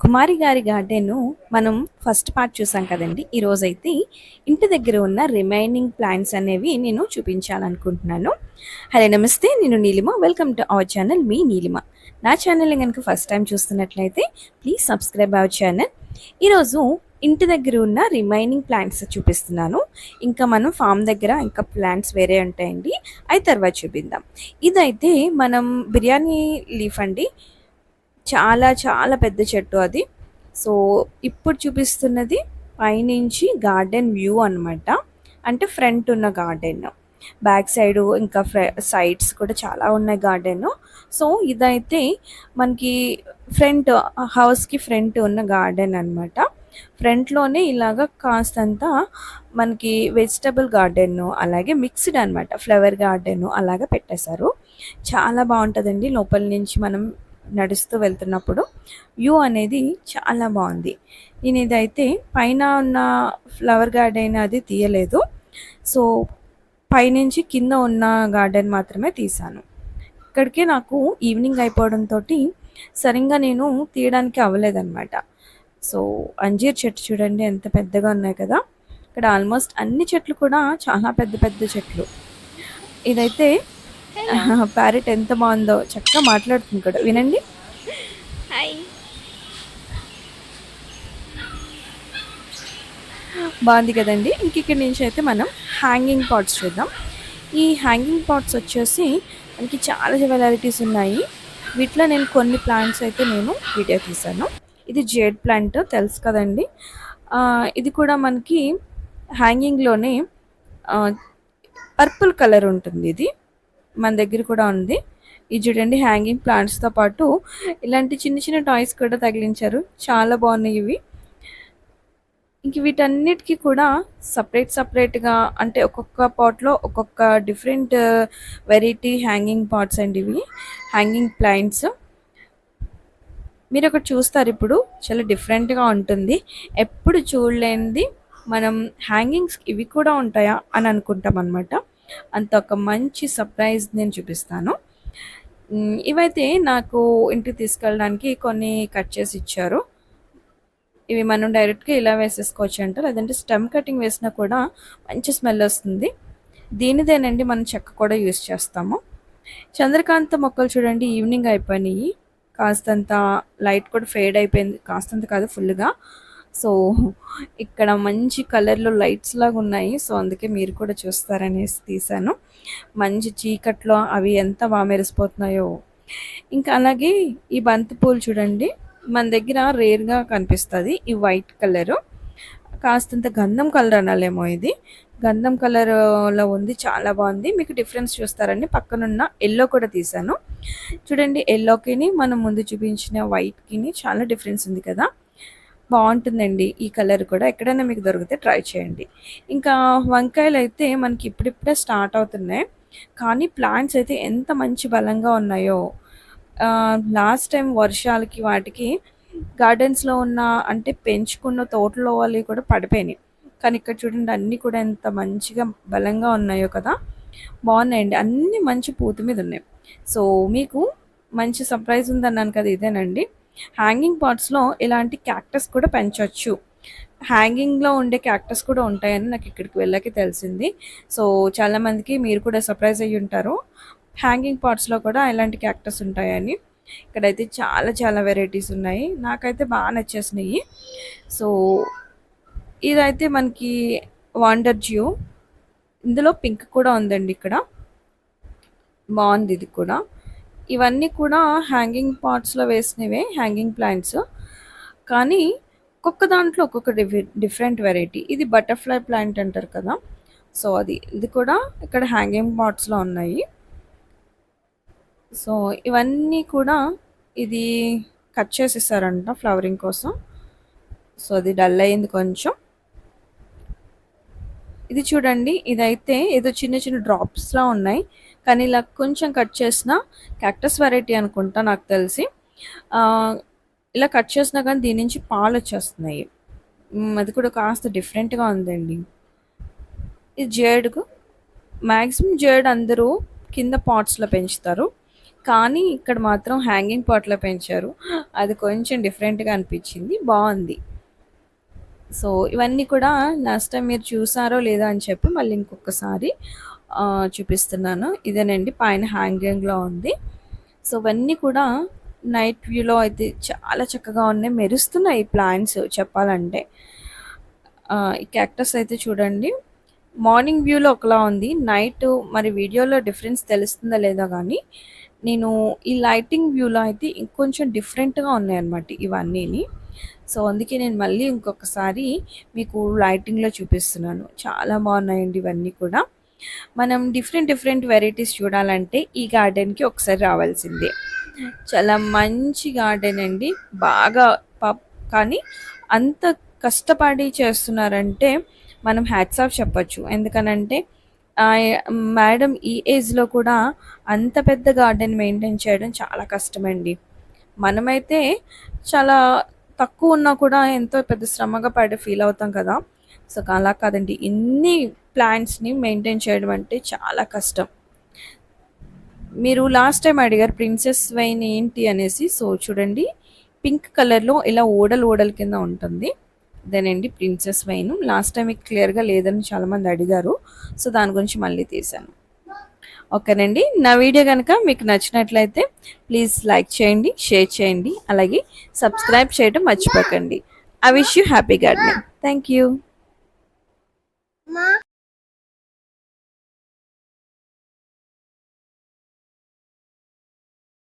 కుమారి గారి గార్డెను మనం first part చూసాం కదండి. ఈరోజైతే ఇంటి దగ్గర ఉన్న రిమైనింగ్ ప్లాంట్స్ అనేవి నేను చూపించాలనుకుంటున్నాను. హలో నమస్తే, నేను Neelima. Welcome to our channel మీ నీలిమ. నా ఛానల్ని కనుక ఫస్ట్ టైం చూస్తున్నట్లయితే ప్లీజ్ సబ్స్క్రైబ్ అవర్ ఛానల్. ఈరోజు ఇంటి దగ్గర ఉన్న రిమైనింగ్ ప్లాంట్స్ చూపిస్తున్నాను. ఇంకా మనం ఫామ్ దగ్గర ఇంకా ప్లాంట్స్ వేరే ఉంటాయండి, అవి తర్వాత చూపిద్దాం. ఇదైతే మనం బిర్యానీ లీఫ్ అండి. చాలా చాలా పెద్ద చెట్టు అది. సో ఇప్పుడు చూపిస్తున్నది పైనుంచి గార్డెన్ వ్యూ అనమాట. అంటే ఫ్రంట్ ఉన్న గార్డెన్, బ్యాక్ సైడ్ ఇంకా సైడ్స్ కూడా చాలా ఉన్నాయి గార్డెన్. సో ఇదైతే మనకి ఫ్రంట్, హౌస్కి ఫ్రంట్ ఉన్న గార్డెన్ అనమాట. ఫ్రంట్లోనే ఇలాగ కాస్తంత మనకి వెజిటబుల్ గార్డెన్, అలాగే మిక్స్డ్ అనమాట, ఫ్లవర్ గార్డెన్ అలాగే పెట్టేశారు. చాలా బాగుంటుందండి. లోపల నుంచి మనం నడుస్తూ వెళ్తున్నప్పుడు వ్యూ అనేది చాలా బాగుంది. నేను ఇదైతే పైన ఉన్న ఫ్లవర్ గార్డెన్ అది తీయలేదు. సో పైనుంచి కింద ఉన్న గార్డెన్ మాత్రమే తీసాను. ఇక్కడికే నాకు ఈవినింగ్ అయిపోవడంతో సరిగ్గా నేను తీయడానికి అవ్వలేదన్నమాట. సో అంజీర్ చెట్టు చూడండి ఎంత పెద్దగా ఉన్నాయి కదా. ఇక్కడ ఆల్మోస్ట్ అన్ని చెట్లు కూడా చాలా పెద్ద పెద్ద చెట్లు. ఇదైతే ప్యారెట్ ఎంత బాగుందో, చక్కగా మాట్లాడుతుంది కూడా, వినండి. హాయ్. బాగుంది కదండి. ఇంక ఇక్కడి నుంచి అయితే మనం హ్యాంగింగ్ పాట్స్ చూద్దాం. ఈ హ్యాంగింగ్ పాట్స్ వచ్చేసి మనకి చాలా వెరైటీస్ ఉన్నాయి. వీటిలో నేను కొన్ని ప్లాంట్స్ అయితే నేను వీడియో తీశాను. ఇది జేడ్ ప్లాంట్ తెలుసు కదండి. ఇది కూడా మనకి హ్యాంగింగ్లోనే పర్పుల్ కలర్ ఉంటుంది. ఇది మన దగ్గర కూడా ఉంది. ఇది చూడండి, హ్యాంగింగ్ ప్లాంట్స్తో పాటు ఇలాంటి చిన్న చిన్న టాయ్స్ కూడా తగిలించారు. చాలా బాగున్నాయి ఇవి. ఇంక వీటన్నిటికీ కూడా సపరేట్గా అంటే ఒక్కొక్క పాట్లో ఒక్కొక్క డిఫరెంట్ వెరైటీ హ్యాంగింగ్ పాట్స్ అండి ఇవి, హ్యాంగింగ్ ప్లాంట్స్. మీరు ఒకటి చూస్తారు, ఇప్పుడు చాలా డిఫరెంట్గా ఉంటుంది. ఎప్పుడు చూడలేనిది మనం హ్యాంగింగ్స్ ఇవి కూడా ఉంటాయా అని అనుకుంటాం అనమాట. అంత ఒక మంచి సర్ప్రైజ్ నేను చూపిస్తాను. ఇవైతే నాకు ఇంటికి తీసుకెళ్ళడానికి కొన్ని కట్ చేసి ఇచ్చారు. ఇవి మనం డైరెక్ట్గా ఇలా వేసేసుకోవచ్చు అంట, లేదంటే స్టెమ్ కటింగ్ వేసినా కూడా మంచి స్మెల్ వస్తుంది. దీనిదేనండి మనం చెక్క కూడా యూస్ చేస్తాము. చంద్రకాంత మొక్కలు చూడండి, ఈవినింగ్ అయిపోయినాయి. కాస్తంత లైట్ కూడా ఫేడ్ అయిపోయింది, కాస్తంత కాదు ఫుల్గా. సో ఇక్కడ మంచి కలర్లో లైట్స్ లాగా ఉన్నాయి. సో అందుకే మీరు కూడా చూస్తారనేసి తీసాను. మంచి చీకట్లో అవి ఎంత బాగా మెరిసిపోతున్నాయో. ఇంకా అలాగే ఈ బంతి పూలు చూడండి, మన దగ్గర రేర్గా కనిపిస్తుంది. ఈ వైట్ కలరు కాస్తంత గంధం కలర్ అనాలేమో, ఇది గంధం కలర్లో ఉంది. చాలా బాగుంది. మీకు డిఫరెన్స్ చూస్తారండి. పక్కనున్న ఎల్లో కూడా తీసాను చూడండి. ఎల్లోకి మనం ముందు చూపించిన వైట్కి చాలా డిఫరెన్స్ ఉంది కదా. బాగుంటుందండి ఈ కలర్ కూడా. ఎక్కడైనా మీకు దొరికితే ట్రై చేయండి. ఇంకా వంకాయలు అయితే మనకి ఇప్పుడిప్పుడే స్టార్ట్ అవుతున్నాయి, కానీ ప్లాంట్స్ అయితే ఎంత మంచి బలంగా ఉన్నాయో. లాస్ట్ టైం వర్షాలకి వాటికి గార్డెన్స్లో ఉన్న అంటే పెంచుకున్న తోటలో వాళ్ళు కూడా పడిపోయినాయి. కానీ ఇక్కడ చూడండి అన్నీ కూడా ఎంత మంచిగా బలంగా ఉన్నాయో కదా. బాగున్నాయండి, అన్నీ మంచి పూత మీద ఉన్నాయి. సో మీకు మంచి సర్ప్రైజ్ ఉందన్నాను కదా, ఇదేనండి. హ్యాంగింగ్ పాట్స్లో ఇలాంటి క్యాక్టస్ కూడా పెంచవచ్చు. హ్యాంగింగ్లో ఉండే క్యాక్టస్ కూడా ఉంటాయని నాకు ఇక్కడికి వెళ్ళాక తెలిసింది. సో చాలామందికి మీరు కూడా సర్ప్రైజ్ అయ్యి ఉంటారు, హ్యాంగింగ్ పాట్స్లో కూడా ఇలాంటి క్యాక్టస్ ఉంటాయని. ఇక్కడైతే చాలా చాలా వెరైటీస్ ఉన్నాయి, నాకైతే బాగా నచ్చేసినాయి. సో ఇదైతే మనకి వాండర్ జ్యూ, ఇందులో పింక్ కూడా ఉందండి. ఇక్కడ బాగుంది ఇది కూడా. ఇవన్నీ కూడా హ్యాంగింగ్ పాట్స్లో వేసినవే హ్యాంగింగ్ ప్లాంట్స్, కానీ ఒక్కొక్క దాంట్లో ఒక్కొక్క డిఫరెంట్ వెరైటీ. ఇది బటర్ఫ్లై ప్లాంట్ అంటారు కదా, సో ఇది కూడా ఇక్కడ హ్యాంగింగ్ పాట్స్లో ఉన్నాయి. సో ఇవన్నీ కూడా ఇది కట్ చేసేసారంట ఫ్లవరింగ్ కోసం. సో అది డల్ అయింది కొంచెం. ఇది చూడండి, ఇదైతే ఏదో చిన్న చిన్న డ్రాప్స్లా ఉన్నాయి, కానీ ఇలా కొంచెం కట్ చేసిన క్యాక్టస్ వెరైటీ అనుకుంటా నాకు తెలిసి. ఇలా కట్ చేసినా కానీ దీని నుంచి పాలు వచ్చేస్తున్నాయి. అది కూడా కాస్త డిఫరెంట్గా ఉందండి. ఇది జేడ్కు మ్యాక్సిమం జేడ్ అందరూ కింద పాట్స్లో పెంచుతారు, కానీ ఇక్కడ మాత్రం హ్యాంగింగ్ పాట్‌లో పెంచారు. అది కొంచెం డిఫరెంట్‌గా అనిపించింది. బావుంది. సో, ఇవన్నీ కూడా లాస్ట్ టైమ్ మీరు చూసారో లేదో అని చెప్పి మళ్ళీ ఇంకొకసారి చూపిస్తున్నాను. ఇదేనండి పైన హ్యాంగింగ్‌లో ఉంది. సో, ఇవన్నీ కూడా నైట్ వ్యూలో అయితే చాలా చక్కగా ఉన్నాయి. మెరుస్తున్నాయి ఈ ప్లాంట్స్ చెప్పాలంటే. ఈ క్యాక్టస్ అయితే చూడండి. మార్నింగ్ వ్యూలో ఒకలా ఉంది. నైట్ మరి వీడియోలో డిఫరెన్స్ తెలుస్తుందో లేదో గానీ, నేను ఈ లైటింగ్ వ్యూలో అయితే ఇంకొంచెం డిఫరెంట్‌గా ఉన్నాయన్నమాట ఇవన్నీని. సో, అందుకే నేను మళ్ళీ ఇంకొకసారి మీకు లైటింగ్‌లో చూపిస్తున్నాను. చాలా బాగున్నాయండి ఇవన్నీ కూడా. మనం డిఫరెంట్ డిఫరెంట్ వెరైటీస్ చూడాలంటే ఈ గార్డెన్‌కి ఒకసారి రావాల్సిందే. చాలా మంచి గార్డెన్ అండి. బాగా కానీ అంత కష్టపడి చేస్తున్నారంటే మనం హ్యాట్స్ ఆఫ్ చెప్పొచ్చు. ఎందుకనంటే మేడం ఈ ఏజ్‌లో కూడా అంత పెద్ద గార్డెన్ మెయింటైన్ చేయడం చాలా కష్టమండి. మనమైతే చాలా తక్కువ ఉన్నా కూడా ఎంతో పెద్ద శ్రమగా పడి ఫీల్ అవుతాం కదా! సో, అలా కాదండి. ఇన్ని ప్లాంట్స్‌ని మెయింటైన్ చేయడం అంటే చాలా కష్టం. మీరు లాస్ట్ టైమ్ అడిగారు ప్రిన్సెస్ వైన్ ఏంటి అనేసి. సో, చూడండి పింక్ కలర్‌లో ఇలా ఓడలు ఓడల కింద ఉంటుంది. ఇదేనండి ప్రిన్సెస్ వైన్. లాస్ట్ టైమ్ మీకు క్లియర్‌గా లేదని చాలామంది అడిగారు. సో, దాని గురించి మళ్ళీ తీశాను. ఓకేనండి. నా వీడియో గనక మీకు నచ్చినట్లయితే ప్లీజ్ లైక్ చేయండి, షేర్ చేయండి. అలాగే సబ్స్క్రైబ్ చేయడం మర్చిపోకండి. I wish you happy gardening. Thank you.